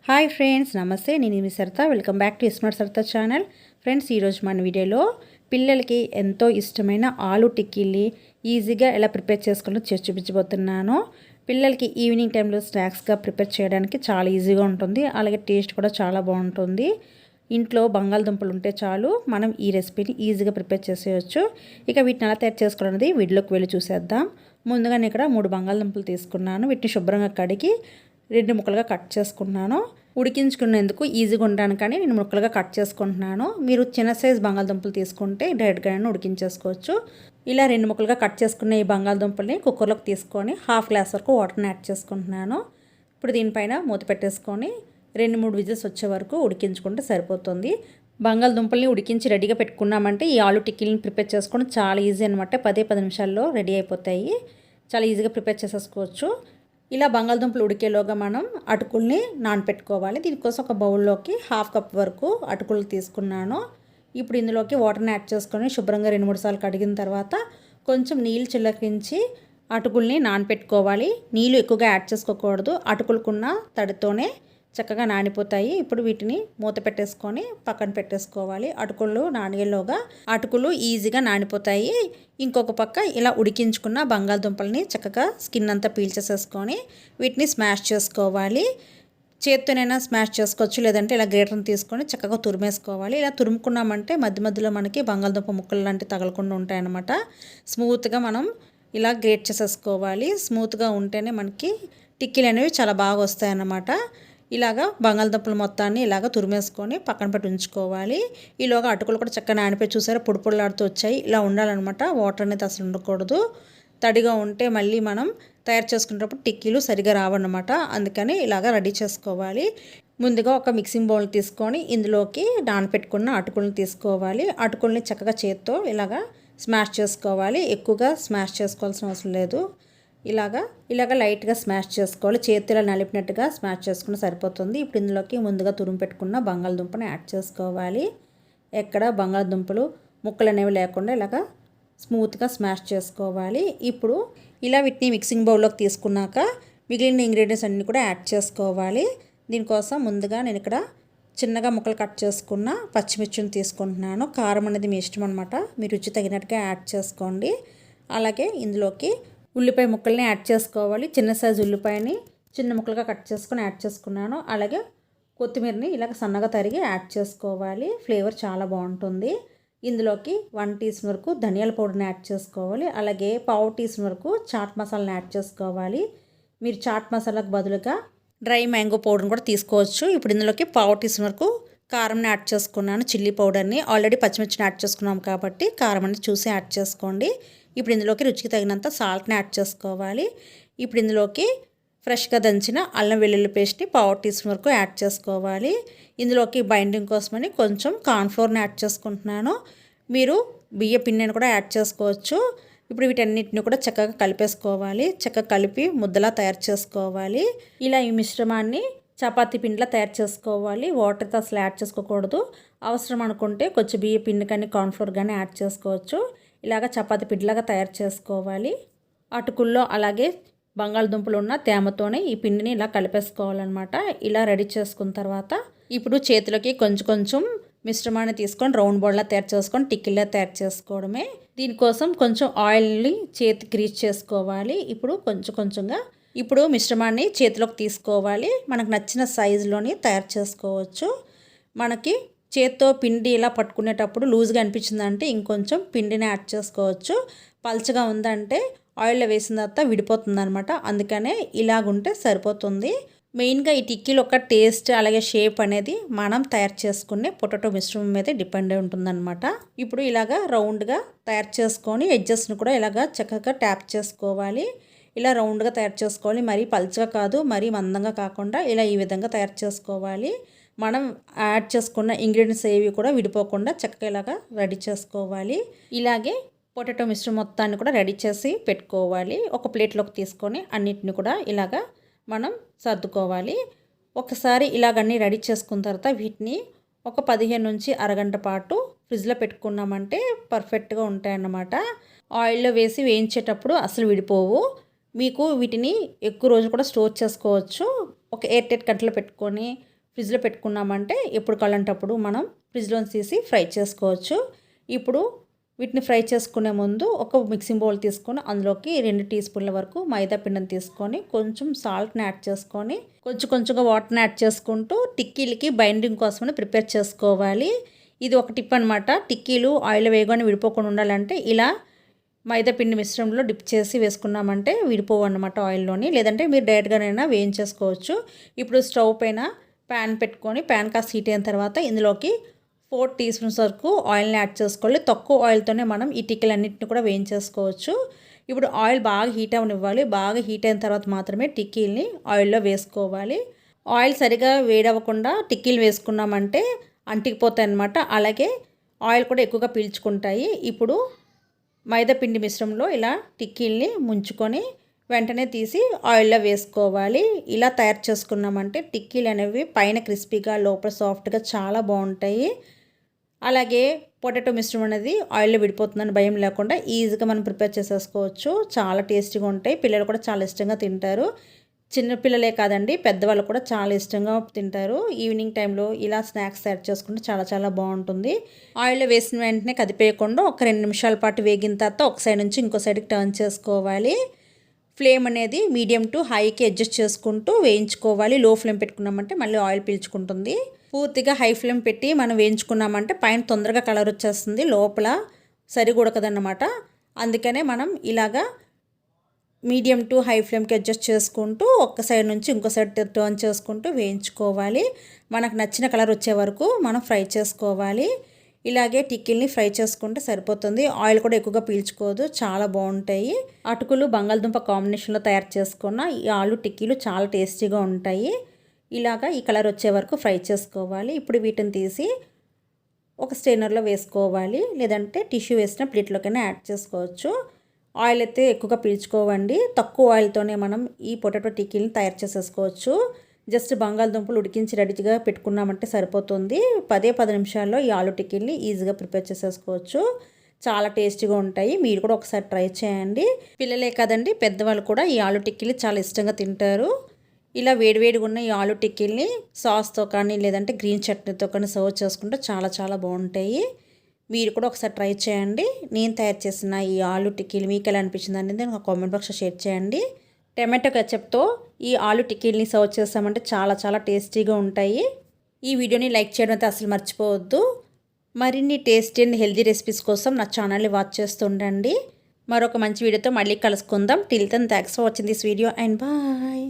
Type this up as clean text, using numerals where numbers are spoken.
Hi friends, నమస్తే. నేను మీ Saritha. Welcome back to smart Saritha channel. Friends, ఈరోజు మన వీడియోలో పిల్లలకి ఎంతో ఇష్టమైన ఆలు టిక్కీల్ని ఈజీగా ఎలా ప్రిపేర్ చేసుకోవాలో చేసి చూపించబోతున్నాను. పిల్లలకి ఈవినింగ్ టైంలో స్నాక్స్గా ప్రిపేర్ చేయడానికి చాలా ఈజీగా ఉంటుంది. అలాగే టేస్ట్ కూడా చాలా బాగుంటుంది. ఇంట్లో బంగాళదుంపలు ఉంటే చాలు, మనం ఈ రెసిపీని ఈజీగా ప్రిపేర్ చేసేయచ్చు. ఇక వీటిని ఎలా తయారు చేసుకోవాలనేది వీడియోకి వెళ్ళి చూసేద్దాం. ముందుగా నేను ఇక్కడ 3 బంగాళదుంపలు తీసుకున్నాను. వీటిని శుభ్రంగా కడిగి 2 ముక్కలుగా కట్ చేసుకున్నాను. ఉడికించుకునేందుకు ఈజీగా ఉండడానికని నేను ముక్కలుగా కట్ చేసుకుంటున్నాను. మీరు చిన్న సైజు బంగాళదుంపలు తీసుకుంటే డైరెక్ట్గానే ఉడికించేసుకోవచ్చు. ఇలా 2 ముక్కలుగా కట్ చేసుకున్న ఈ బంగాళదుంపల్ని కుక్కర్లోకి తీసుకొని 1/2 గ్లాస్ వరకు వాటర్ని యాడ్ చేసుకుంటున్నాను. ఇప్పుడు దీనిపైన మూత పెట్టేసుకొని 2-3 విజిల్స్ వచ్చే వరకు ఉడికించుకుంటే సరిపోతుంది. బంగాళదుంపల్ని ఉడికించి రెడీగా పెట్టుకున్నామంటే ఈ ఆలు టిక్కీలను ప్రిపేర్ చేసుకోవడం చాలా ఈజీ అనమాట. 10 నిమిషాల్లో రెడీ అయిపోతాయి. చాలా ఈజీగా ప్రిపేర్ చేసేసుకోవచ్చు. ఇలా బంగాళదుంపలు ఉడికేలోగా మనం అటుకుల్ని నానపెట్టుకోవాలి. దీనికోసం ఒక బౌల్లోకి 1/2 కప్ వరకు అటుకులు తీసుకున్నాను. ఇప్పుడు ఇందులోకి వాటర్ని యాడ్ చేసుకొని శుభ్రంగా 2-3 సార్లు కడిగిన తర్వాత కొంచెం నీళ్ళు చిలకరించి అటుకుల్ని నానపెట్టుకోవాలి. నీళ్ళు ఎక్కువగా యాడ్ చేసుకోకూడదు. అటుకులకున్న తడితోనే చక్కగా నానిపోతాయి. ఇప్పుడు వీటిని మూత పెట్టేసుకొని పక్కన పెట్టేసుకోవాలి. అటుకులు నానేలోగా అటుకులు ఈజీగా నానిపోతాయి. ఇంకొక పక్క ఇలా ఉడికించుకున్న బంగాళదుంపల్ని చక్కగా స్కిన్ అంతా పీల్చేసేసుకొని వీటిని స్మాష్ చేసుకోవాలి. చేత్తోనైనా స్మాష్ చేసుకోవచ్చు, లేదంటే ఇలా గ్రేటర్ని తీసుకొని చక్కగా తురిమేసుకోవాలి. ఇలా తురుముకున్నామంటే మధ్య మధ్యలో మనకి బంగాళదుంప ముక్కలు లాంటివి తగలకుండా ఉంటాయన్నమాట. స్మూత్గా మనం ఇలా గ్రేట్ చేసేసుకోవాలి. స్మూత్గా ఉంటేనే మనకి టిక్కీలు అనేవి చాలా బాగా వస్తాయన్నమాట. ఇలాగా బంగాళదుంపలు మొత్తాన్ని ఇలాగ తురిమేసుకొని పక్కన పెట్టి ఉంచుకోవాలి. ఈలోగా అటుకులు కూడా చక్కగా నానిపోయి చూసారా, పొడి పొడిలాడుతూ వచ్చాయి. ఇలా ఉండాలన్నమాట. వాటర్ అనేది అసలు ఉండకూడదు. తడిగా ఉంటే మళ్ళీ మనం తయారు చేసుకునేటప్పుడు టిక్కీలు సరిగా రావన్నమాట. అందుకని ఇలాగ రెడీ చేసుకోవాలి. ముందుగా ఒక మిక్సింగ్ బౌల్ తీసుకొని ఇందులోకి నానపెట్టుకున్న అటుకుల్ని తీసుకోవాలి. అటుకుల్ని చక్కగా చేత్తో ఇలాగా స్మాష్ చేసుకోవాలి. ఎక్కువగా స్మాష్ చేసుకోవాల్సిన అవసరం లేదు. ఇలాగ లైట్గా స్మాష్ చేసుకోవాలి. చేతిలో నలిపినట్టుగా స్మాష్ చేసుకుని సరిపోతుంది. ఇప్పుడు ఇందులోకి ముందుగా తురుము పెట్టుకున్న బంగాళదుంపని యాడ్ చేసుకోవాలి. ఎక్కడ బంగాళదుంపలు ముక్కలు అనేవి లేకుండా ఇలాగ స్మూత్గా స్మాష్ చేసుకోవాలి. ఇప్పుడు ఇలా వీటిని మిక్సింగ్ బౌల్లోకి తీసుకున్నాక మిగిలిన ఇంగ్రీడియంట్స్ అన్నీ కూడా యాడ్ చేసుకోవాలి. దీనికోసం ముందుగా నేను ఇక్కడ చిన్నగా ముక్కలు కట్ చేసుకున్న పచ్చిమిర్చిని తీసుకుంటున్నాను. కారం అనేది మీ ఇష్టం అనమాట. మీ రుచి తగినట్టుగా యాడ్ చేసుకోండి. అలాగే ఇందులోకి ఉల్లిపాయ ముక్కల్ని యాడ్ చేసుకోవాలి. చిన్న సైజు ఉల్లిపాయని చిన్న ముక్కలుగా కట్ చేసుకొని యాడ్ చేసుకున్నాను. అలాగే కొత్తిమీరని ఇలాగ సన్నగా తరిగి యాడ్ చేసుకోవాలి. ఫ్లేవర్ చాలా బాగుంటుంది. ఇందులోకి 1 టీ స్పూన్ వరకు ధనియాల పౌడర్ని యాడ్ చేసుకోవాలి. అలాగే 1/2 టీ స్పూన్ వరకు చాట్ మసాలాని యాడ్ చేసుకోవాలి. మీరు చాట్ మసాలాకు బదులుగా డ్రై మ్యాంగో పౌడర్ని కూడా తీసుకోవచ్చు. ఇప్పుడు ఇందులోకి 1/2 టీ స్పూన్ వరకు కారంని యాడ్ చేసుకున్నాను. చిల్లీ పౌడర్ని ఆల్రెడీ పచ్చిమిర్చిని యాడ్ చేసుకున్నాం కాబట్టి కారం అనేది చూసి యాడ్ చేసుకోండి. ఇప్పుడు ఇందులోకి రుచికి తగినంత సాల్ట్ని యాడ్ చేసుకోవాలి. ఇప్పుడు ఇందులోకి ఫ్రెష్గా దంచిన అల్లం వెల్లుల్లి పేస్ట్ని 1/2 టీ స్పూన్ వరకు యాడ్ చేసుకోవాలి. ఇందులోకి బైండింగ్ కోసమని కొంచెం కార్న్ఫ్లోర్ని యాడ్ చేసుకుంటున్నాను. మీరు బియ్య పిండిని కూడా యాడ్ చేసుకోవచ్చు. ఇప్పుడు వీటన్నిటిని కూడా చక్కగా కలిపేసుకోవాలి. చక్కగా కలిపి ముద్దలా తయారు చేసుకోవాలి. ఇలా ఈ మిశ్రమాన్ని చపాతీ పిండిలా తయారు చేసుకోవాలి. వాటర్తో అసలు యాడ్ చేసుకోకూడదు. అవసరం అనుకుంటే కొంచెం బియ్య పిండి కానీ కార్న్ఫ్లోర్ కానీ యాడ్ చేసుకోవచ్చు. ఇలాగ చపాతీ పిండిలాగా తయారు చేసుకోవాలి. అటుకుల్లో అలాగే బంగాళదుంపలు ఉన్న తేమతోనే ఈ పిండిని ఇలా కలిపేసుకోవాలన్నమాట. ఇలా రెడీ చేసుకున్న తర్వాత ఇప్పుడు చేతిలోకి కొంచెం మిశ్రమాన్ని తీసుకొని రౌండ్ బోల్లా తయారు చేసుకొని టిక్కీలా తయారు చేసుకోవడమే. దీనికోసం కొంచెం ఆయిల్ని చేతి గ్రీస్ చేసుకోవాలి. ఇప్పుడు కొంచెంగా ఇప్పుడు మిశ్రమాన్ని చేతిలోకి తీసుకోవాలి. మనకు నచ్చిన సైజులోని తయారు చేసుకోవచ్చు. మనకి చేత్తో పిండి ఇలా పట్టుకునేటప్పుడు లూజ్గా అనిపించిందంటే ఇంకొంచెం పిండిని యాడ్ చేసుకోవచ్చు. పల్చగా ఉందంటే ఆయిల్లో వేసిన తర్వాత విడిపోతుంది అనమాట. అందుకనే ఇలాగుంటే సరిపోతుంది. మెయిన్గా ఈ టిక్కీలు ఒక టేస్ట్ అలాగే షేప్ అనేది మనం తయారు చేసుకునే పొటాటో మిశ్రమం మీద డిపెండ్ అయి ఉంటుందన్నమాట. ఇప్పుడు ఇలాగా రౌండ్గా తయారు చేసుకొని ఎడ్జెస్ని కూడా ఇలాగా చక్కగా ట్యాప్ చేసుకోవాలి. ఇలా రౌండ్గా తయారు చేసుకోవాలి. మరీ పల్చగా కాదు, మరీ మందంగా కాకుండా ఇలా ఈ విధంగా తయారు చేసుకోవాలి. మనం యాడ్ చేసుకున్న ఇంగ్రీడియంట్స్ ఏవి కూడా విడిపోకుండా చక్కగా ఇలాగా రెడీ చేసుకోవాలి. ఇలాగే పొటాటో మిశ్రమం మొత్తాన్ని కూడా రెడీ చేసి పెట్టుకోవాలి. ఒక ప్లేట్లోకి తీసుకొని అన్నిటిని కూడా ఇలాగా మనం సర్దుకోవాలి. ఒకసారి ఇలాగన్నీ రెడీ చేసుకున్న తర్వాత వీటిని ఒక 15 నుంచి అరగంట పాటు ఫ్రిడ్జ్లో పెట్టుకున్నామంటే పర్ఫెక్ట్గా ఉంటాయన్నమాట. ఆయిల్లో వేసి వేయించేటప్పుడు అసలు విడిపోవు. మీకు వీటిని ఎక్కువ రోజులు కూడా స్టోర్ చేసుకోవచ్చు. ఒక ఎయిర్ టైట్ కంటలో పెట్టుకొని ఫ్రిడ్జ్లో పెట్టుకున్నామంటే ఎప్పుడు కావాలంటప్పుడు మనం ఫ్రిడ్జ్లోంచి తీసి ఫ్రై చేసుకోవచ్చు. ఇప్పుడు వీటిని ఫ్రై చేసుకునే ముందు ఒక మిక్సింగ్ బౌల్ తీసుకొని అందులోకి 2 టీ స్పూన్ల వరకు మైదా పిండిని తీసుకొని కొంచెం సాల్ట్ని యాడ్ చేసుకొని కొంచెంగా వాటర్ని యాడ్ చేసుకుంటూ టిక్కీలకి బైండింగ్ కోసమని ప్రిపేర్ చేసుకోవాలి. ఇది ఒక టిప్ అనమాట. టిక్కీలు ఆయిల్ వేయగానే విడిపోకుండా ఉండాలంటే ఇలా మైదా పిండి మిశ్రమంలో డిప్ చేసి వేసుకున్నామంటే విడిపోవు అన్నమాట ఆయిల్లోని. లేదంటే మీరు డైరెక్ట్గానైనా వేయించేసుకోవచ్చు. ఇప్పుడు స్టవ్ పైన ప్యాన్ పెట్టుకొని ప్యాన్ కాస్త హీట్ అయిన తర్వాత ఇందులోకి 4 టీ స్పూన్స్ వరకు ఆయిల్ని యాడ్ చేసుకోవాలి. తక్కువ ఆయిల్తోనే మనం ఈ టిక్కీలన్నింటిని కూడా వేయించేసుకోవచ్చు. ఇప్పుడు ఆయిల్ బాగా హీట్ అవనివ్వాలి. బాగా హీట్ అయిన తర్వాత మాత్రమే టిక్కీల్ని ఆయిల్లో వేసుకోవాలి. ఆయిల్ సరిగా వేడవ్వకుండా టిక్కీలు వేసుకున్నామంటే అంటికిపోతాయి అన్నమాట. అలాగే ఆయిల్ కూడా ఎక్కువగా పీల్చుకుంటాయి. ఇప్పుడు మైదా పిండి మిశ్రమంలో ఇలా టిక్కీల్ని ముంచుకొని వెంటనే తీసి ఆయిల్లో వేసుకోవాలి. ఇలా తయారు చేసుకున్నామంటే టిక్కీలు అనేవి పైన క్రిస్పీగా లోపల సాఫ్ట్గా చాలా బాగుంటాయి. అలాగే పొటాటో మిశ్రమం అనేది ఆయిల్లో విడిపోతుందని భయం లేకుండా ఈజీగా మనం ప్రిపేర్ చేసేసుకోవచ్చు. చాలా టేస్టీగా ఉంటాయి. పిల్లలు కూడా చాలా ఇష్టంగా తింటారు. చిన్నపిల్లలే కాదండి, పెద్దవాళ్ళు కూడా చాలా ఇష్టంగా తింటారు. ఈవినింగ్ టైంలో ఇలా స్నాక్స్ తయారు చేసుకుంటే చాలా బాగుంటుంది. ఆయిల్లో వేసిన వెంటనే కదిపేయకుండా ఒక 2 నిమిషాల పాటు వేగిన తర్వాత ఒక సైడ్ నుంచి ఇంకో సైడ్కి టర్న్ చేసుకోవాలి. ఫ్లేమ్ అనేది మీడియం టు హైకి అడ్జస్ట్ చేసుకుంటూ వేయించుకోవాలి. లో ఫ్లేమ్ పెట్టుకున్నామంటే మళ్ళీ ఆయిల్ పీల్చుకుంటుంది. పూర్తిగా హై ఫ్లేమ్ పెట్టి మనం వేయించుకున్నామంటే పైన తొందరగా కలర్ వచ్చేస్తుంది, లోపల సరిగొడకదన్నమాట. అందుకనే మనం ఇలాగా మీడియం టు హై ఫ్లేమ్కి అడ్జస్ట్ చేసుకుంటూ ఒక్క సైడ్ నుంచి ఇంకో సైడ్ టర్న్ చేసుకుంటూ వేయించుకోవాలి. మనకు నచ్చిన కలర్ వచ్చే వరకు మనం ఫ్రై చేసుకోవాలి. ఇలాగే టిక్కీల్ని ఫ్రై చేసుకుంటే సరిపోతుంది. ఆయిల్ కూడా ఎక్కువగా పీల్చుకోదు, చాలా బాగుంటాయి. అటుకులు బంగాళదుంప కాంబినేషన్లో తయారు చేసుకున్న ఈ ఆలు టిక్కీలు చాలా టేస్టీగా ఉంటాయి. ఇలాగా ఈ కలర్ వచ్చే వరకు ఫ్రై చేసుకోవాలి. ఇప్పుడు వీటిని తీసి ఒక స్ట్రైనర్లో వేసుకోవాలి. లేదంటే టిష్యూ వేసిన ప్లేట్లోకైనా యాడ్ చేసుకోవచ్చు. ఆయిల్ అయితే ఎక్కువగా పీల్చుకోవండి. తక్కువ ఆయిల్తోనే మనం ఈ పొటాటో టిక్కీని తయారు చేసేసుకోవచ్చు. జస్ట్ బంగాళదుంపలు ఉడికించి రెడీగా పెట్టుకున్నామంటే సరిపోతుంది. 10 నిమిషాల్లో ఈ ఆలు టిక్కీని ఈజీగా ప్రిపేర్ చేసేసుకోవచ్చు. చాలా టేస్టీగా ఉంటాయి. మీరు కూడా ఒకసారి ట్రై చేయండి. పిల్లలే కాదండి, పెద్దవాళ్ళు కూడా ఈ ఆలు టిక్కీలు చాలా ఇష్టంగా తింటారు. ఇలా వేడివేడిగా ఉన్న ఈ ఆలు టిక్కీల్ని సాస్తో కానీ లేదంటే గ్రీన్ చట్నీతో కానీ సర్వ్ చేసుకుంటే చాలా బాగుంటాయి. మీరు కూడా ఒకసారి ట్రై చేయండి. నేను తయారు చేసిన ఈ ఆలు టిక్కీలు మీకు ఎలా అనిపించింది అనేది నాకు కామెంట్ బాక్స్లో షేర్ చేయండి. టమాటో కెచప్తో ఈ ఆలు టిక్కీల్ని సర్వ్ చేస్తామంటే చాలా టేస్టీగా ఉంటాయి. ఈ వీడియోని లైక్ చేయడం అయితే అసలు మర్చిపోవద్దు. మరిన్ని టేస్టీ అండ్ హెల్తీ రెసిపీస్ కోసం నా ఛానల్ని వాచ్ చేస్తుండండి. మరొక మంచి వీడియోతో మళ్ళీ కలుసుకుందాం. Till then thanks for watching this video and bye.